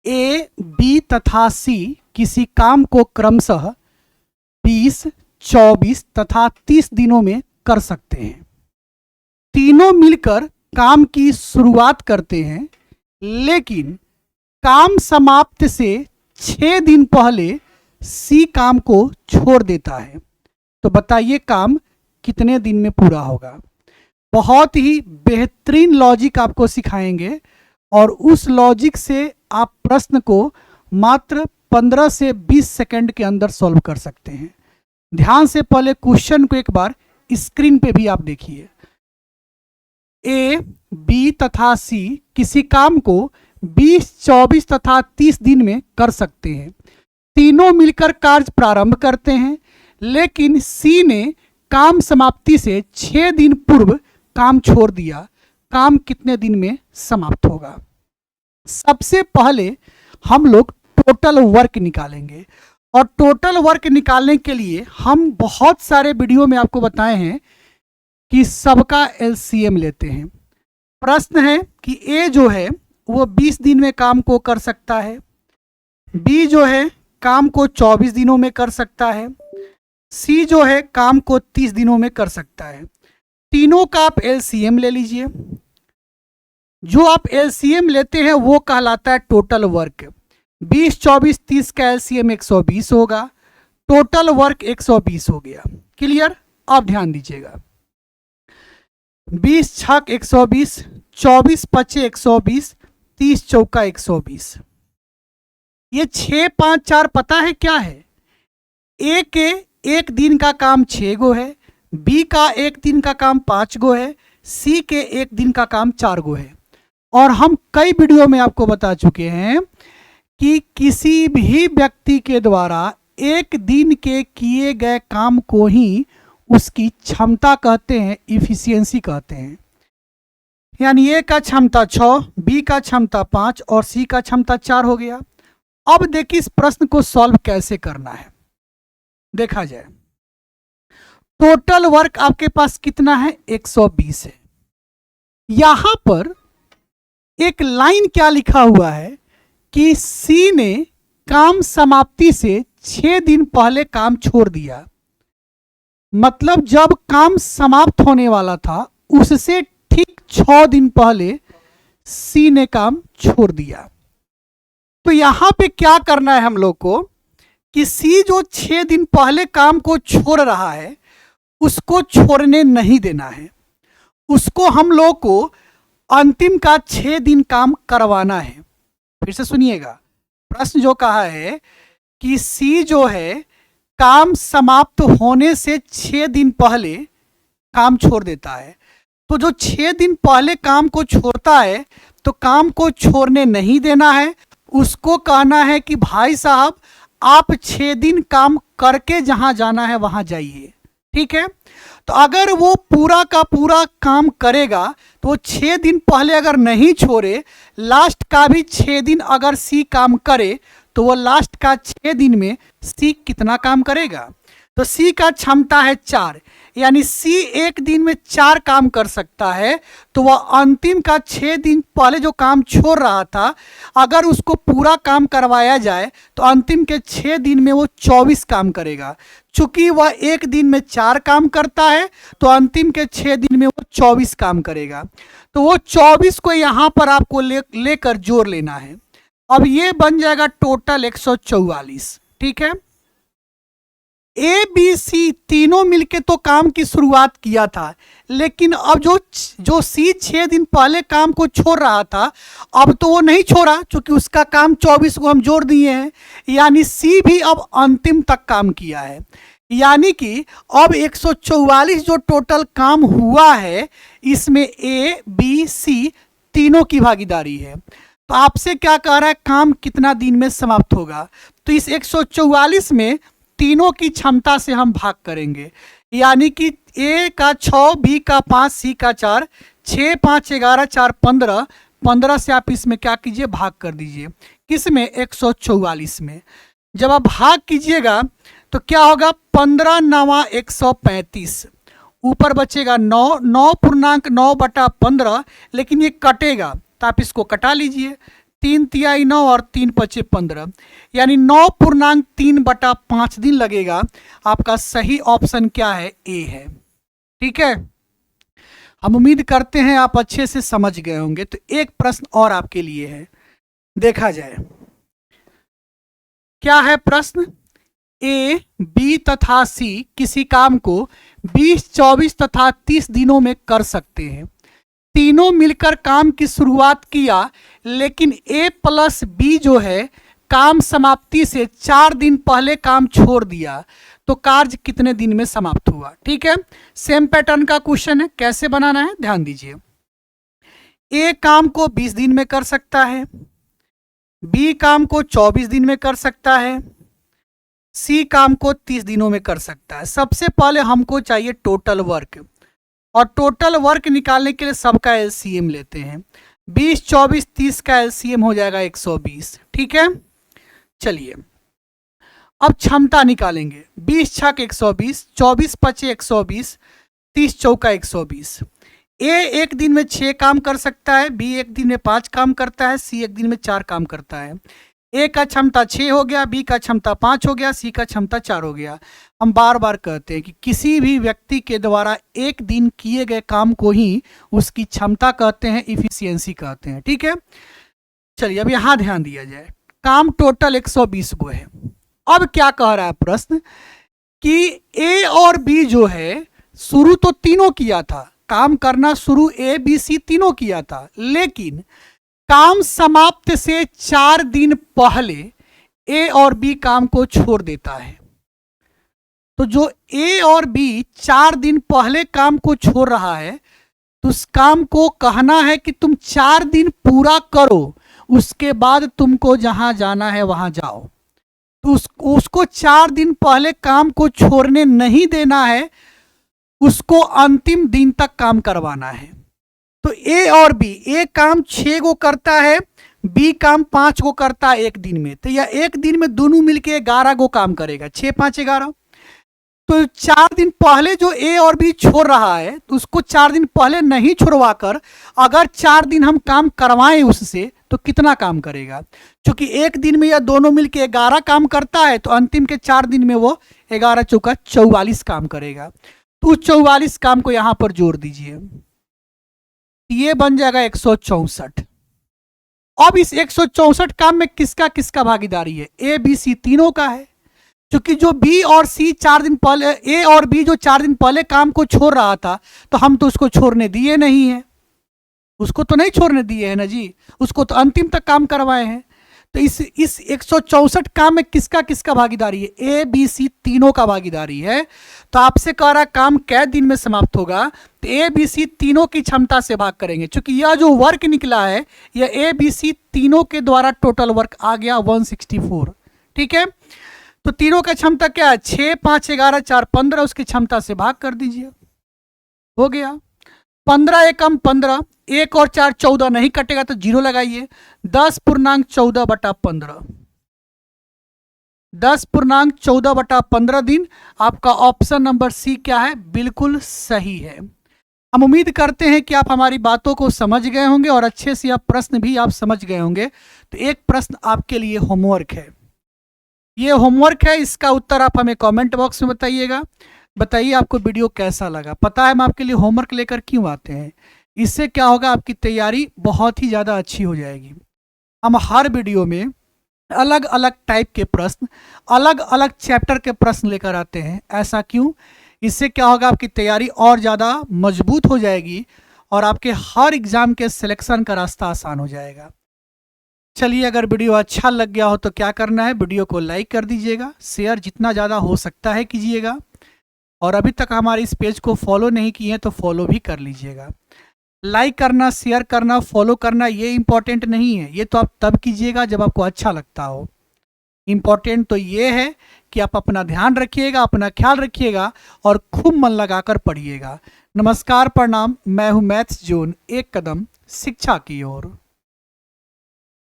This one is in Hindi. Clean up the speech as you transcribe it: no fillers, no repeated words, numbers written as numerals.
ए, बी तथा सी किसी काम को क्रमशः 20, 24 तथा 30 दिनों में कर सकते हैं। तीनों मिलकर काम की शुरुआत करते हैं, लेकिन काम समाप्ति से 6 दिन पहले सी काम को छोड़ देता है। तो बताइए काम कितने दिन में पूरा होगा। बहुत ही बेहतरीन लॉजिक आपको सिखाएंगे और उस लॉजिक से आप प्रश्न को मात्र 15 से 20 सेकंड के अंदर सॉल्व कर सकते हैं। ध्यान से पहले क्वेश्चन को एक बार स्क्रीन पे भी आप देखिए। ए, बी तथा सी किसी काम को 20, 24 तथा 30 दिन में कर सकते हैं। तीनों मिलकर कार्य प्रारंभ करते हैं, लेकिन सी ने काम समाप्ति से 6 दिन पूर्व काम छोड़ दिया। काम कितने दिन में समाप्त होगा। सबसे पहले हम लोग टोटल वर्क निकालेंगे और टोटल वर्क निकालने के लिए हम बहुत सारे वीडियो में आपको बताए हैं कि सबका एलसीएम लेते हैं। प्रश्न है कि ए जो है वो 20 दिन में काम को कर सकता है, बी जो है काम को 24 दिनों में कर सकता है, सी जो है काम को 30 दिनों में कर सकता है। तीनों का आप एलसीएम ले लीजिए। जो आप एलसीएम लेते हैं वो कहलाता है टोटल वर्क। 20, 24, 30 का एलसीएम 120 होगा। टोटल वर्क 120 हो गया। क्लियर। अब ध्यान दीजिएगा। 20 छक 120, 24 पचे 120, 30 चौका 120। ये 6, 5, 4 पता है क्या है। ए के एक दिन का काम 6 गो है, बी का एक दिन का काम 5 गो है, सी के एक दिन का काम 4 गो है। और हम कई वीडियो में आपको बता चुके हैं कि किसी भी व्यक्ति के द्वारा एक दिन के किए गए काम को ही उसकी क्षमता कहते हैं, इफिशियंसी कहते हैं। यानी ए का क्षमता 6, बी का क्षमता 5 और सी का क्षमता 4 हो गया। अब देखिए इस प्रश्न को सॉल्व कैसे करना है। देखा जाए टोटल वर्क आपके पास कितना है, 120 है। यहां पर एक लाइन क्या लिखा हुआ है कि सी ने काम समाप्ति से 6 दिन पहले काम छोड़ दिया। मतलब जब काम समाप्त होने वाला था उससे ठीक 6 दिन पहले सी ने काम छोड़ दिया। तो यहां पे क्या करना है हम लोग को कि सी जो 6 दिन पहले काम को छोड़ रहा है उसको छोड़ने नहीं देना है। उसको हम लोग को अंतिम का 6 दिन काम करवाना है। फिर से सुनिएगा, प्रश्न जो कहा है कि सी जो है काम समाप्त होने से 6 दिन पहले काम छोड़ देता है। तो जो 6 दिन पहले काम को छोड़ता है तो काम को छोड़ने नहीं देना है। उसको कहना है कि भाई साहब आप 6 दिन काम करके जहां जाना है वहां जाइए। ठीक है। तो अगर वो पूरा का पूरा काम करेगा तो 6 दिन पहले अगर नहीं छोड़े, लास्ट का भी 6 दिन अगर सी काम करे तो वो लास्ट का 6 दिन में सी कितना काम करेगा। तो सी का क्षमता है 4, यानी सी एक दिन में 4 काम कर सकता है। तो वह अंतिम का 6 दिन पहले जो काम छोड़ रहा था अगर उसको पूरा काम करवाया जाए तो अंतिम के 6 दिन में वो 24 काम करेगा। चूंकि वह एक दिन में 4 काम करता है तो अंतिम के 6 दिन में वो 24 काम करेगा। तो वो 24 को यहाँ पर आपको लेकर जोड़ लेना है। अब ये बन जाएगा टोटल 144। ठीक है। ए बी सी तीनों मिलके तो काम की शुरुआत किया था, लेकिन अब जो सी 6 दिन पहले काम को छोड़ रहा था अब तो वो नहीं छोड़ा, क्योंकि उसका काम 24 को हम जोड़ दिए हैं। यानी सी भी अब अंतिम तक काम किया है। यानी कि अब 144 जो टोटल काम हुआ है इसमें ए बी सी तीनों की भागीदारी है। तो आपसे क्या कह रहा है, काम कितना दिन में समाप्त होगा। तो इस 144 में तीनों की क्षमता से हम भाग करेंगे। यानी कि ए का 6, बी का 5, सी का 4, 6, 5, 11, 4, 15, 15 से आप इसमें क्या कीजिए, भाग कर दीजिए। किसमें, 144 में। जब आप भाग कीजिएगा तो क्या होगा, 15 9 135, ऊपर बचेगा 9, 9 पूर्णांक 9 बटा 15, लेकिन ये कटेगा तो आप इसको कटा लीजिए। 3 तिहाई 9 और 3 पचे 15, यानी 9.3/5 दिन लगेगा। आपका सही ऑप्शन क्या है? ए है। ठीक है, हम उम्मीद करते हैं आप अच्छे से समझ गए होंगे। तो एक प्रश्न और आपके लिए है, देखा जाए क्या है प्रश्न। ए, बी तथा सी किसी काम को 20, 24 तथा 30 दिनों में कर सकते हैं। तीनों मिलकर काम की शुरुआत किया, लेकिन ए प्लस बी जो है काम समाप्ति से 4 दिन पहले काम छोड़ दिया, तो कार्य कितने दिन में समाप्त हुआ? ठीक है, सेम पैटर्न का क्वेश्चन है, कैसे बनाना है ध्यान दीजिए। ए काम को 20 दिन में कर सकता है, बी काम को 24 दिन में कर सकता है, सी काम को 30 दिनों में कर सकता है। सबसे पहले हमको चाहिए टोटल वर्क, और टोटल वर्क निकालने के लिए सबका एलसीएम लेते हैं। 20, 24, 30 का एलसीएम हो जाएगा 120। ठीक है, चलिए अब क्षमता निकालेंगे। 20 छक 120, 24 पचे 120, 30 चौका 120। ए एक दिन में 6 काम कर सकता है, बी एक दिन में 5 काम करता है, सी एक दिन में 4 काम करता है। ए का क्षमता 6 हो गया, बी का क्षमता 5 हो गया, सी का क्षमता 4 हो गया। हम बार बार कहते हैं कि किसी भी व्यक्ति के द्वारा एक दिन किए गए काम को ही उसकी क्षमता कहते हैं, इफिशियंसी कहते हैं। ठीक है, चलिए अब यहां ध्यान दिया जाए। काम टोटल 120 गो है। अब क्या कह रहा है प्रश्न कि ए और बी जो है शुरू तो तीनों किया था, काम करना शुरू ए बी सी तीनों किया था, लेकिन काम समाप्त से 4 दिन पहले ए और बी काम को छोड़ देता है। तो जो ए और बी 4 दिन पहले काम को छोड़ रहा है, तो उस काम को कहना है कि तुम 4 दिन पूरा करो, उसके बाद तुमको जहां जाना है वहां जाओ। तो उसको 4 दिन पहले काम को छोड़ने नहीं देना है, उसको अंतिम दिन तक काम करवाना है। तो ए और बी, ए काम 6 गो करता है, बी काम 5 गो करता है एक दिन में। तो यह एक दिन में दोनों मिलके 11 गो काम करेगा, 6, 5, 11। तो 4 दिन पहले जो ए और बी छोड़ रहा है, तो उसको 4 दिन पहले नहीं छोड़वा कर अगर 4 दिन हम काम करवाएं उससे, तो कितना काम करेगा? क्योंकि एक दिन में यह दोनों मिलके 11 काम करता है, तो अंतिम के 4 दिन में वो 11 चौका 44 काम करेगा। तो 44 काम को यहां पर जोड़ दीजिए, ये बन जाएगा 164। अब इस 164 काम में किसका किसका भागीदारी है? ए बी सी तीनों का है, क्योंकि जो बी और सी 4 दिन पहले, ए और बी जो 4 दिन पहले काम को छोड़ रहा था, तो हम तो उसको छोड़ने दिए नहीं है, उसको तो नहीं छोड़ने दिए है ना जी, उसको तो अंतिम तक काम करवाए हैं। तो इस 164 काम में किसका किसका भागीदारी है? ए बी सी तीनों का भागीदारी है। तो आपसे कह रहा काम कै दिन में समाप्त होगा? तो ए बी सी तीनों की क्षमता से भाग करेंगे, क्योंकि यह जो वर्क निकला है यह ए बी सी तीनों के द्वारा टोटल वर्क आ गया 164। ठीक है, तो तीनों का क्षमता क्या है? 6, 5, 11, 4, 15, उसकी क्षमता से भाग कर दीजिए, हो गया। 15 एकम 15, 1 और 4 14, नहीं कटेगा तो 0 लगाइए। 10.14/15, 10.14/15 दिन आपका ऑप्शन नंबर सी क्या है? बिल्कुल सही है। हम उम्मीद करते हैं कि आप हमारी बातों को समझ गए होंगे और अच्छे से आप प्रश्न भी आप समझ गए होंगे। तो एक प्रश्न आपके लिए होमवर्क है, ये होमवर्क है, इसका उत्तर आप हमें कमेंट बॉक्स में बताइएगा। बताइए आपको वीडियो कैसा लगा। पता है हम आपके लिए होमवर्क लेकर क्यों आते हैं, इससे क्या होगा, आपकी तैयारी बहुत ही ज़्यादा अच्छी हो जाएगी। हम हर वीडियो में अलग अलग टाइप के प्रश्न, अलग अलग चैप्टर के प्रश्न लेकर आते हैं। ऐसा क्यों? इससे क्या होगा, आपकी तैयारी और ज़्यादा मजबूत हो जाएगी और आपके हर एग्ज़ाम के सिलेक्शन का रास्ता आसान हो जाएगा। चलिए, अगर वीडियो अच्छा लग गया हो तो क्या करना है, वीडियो को लाइक कर दीजिएगा, शेयर जितना ज़्यादा हो सकता है कीजिएगा, और अभी तक हमारे इस पेज को फॉलो नहीं किए हैं तो फॉलो भी कर लीजिएगा। लाइक करना, शेयर करना, फॉलो करना ये इम्पोर्टेंट नहीं है, ये तो आप तब कीजिएगा जब आपको अच्छा लगता हो। इम्पोर्टेंट तो ये है कि आप अपना ध्यान रखिएगा, अपना ख्याल रखिएगा और खूब मन लगाकर पढ़िएगा। नमस्कार, प्रणाम, मैं हूँ मैथ्स जोन, एक कदम शिक्षा की ओर।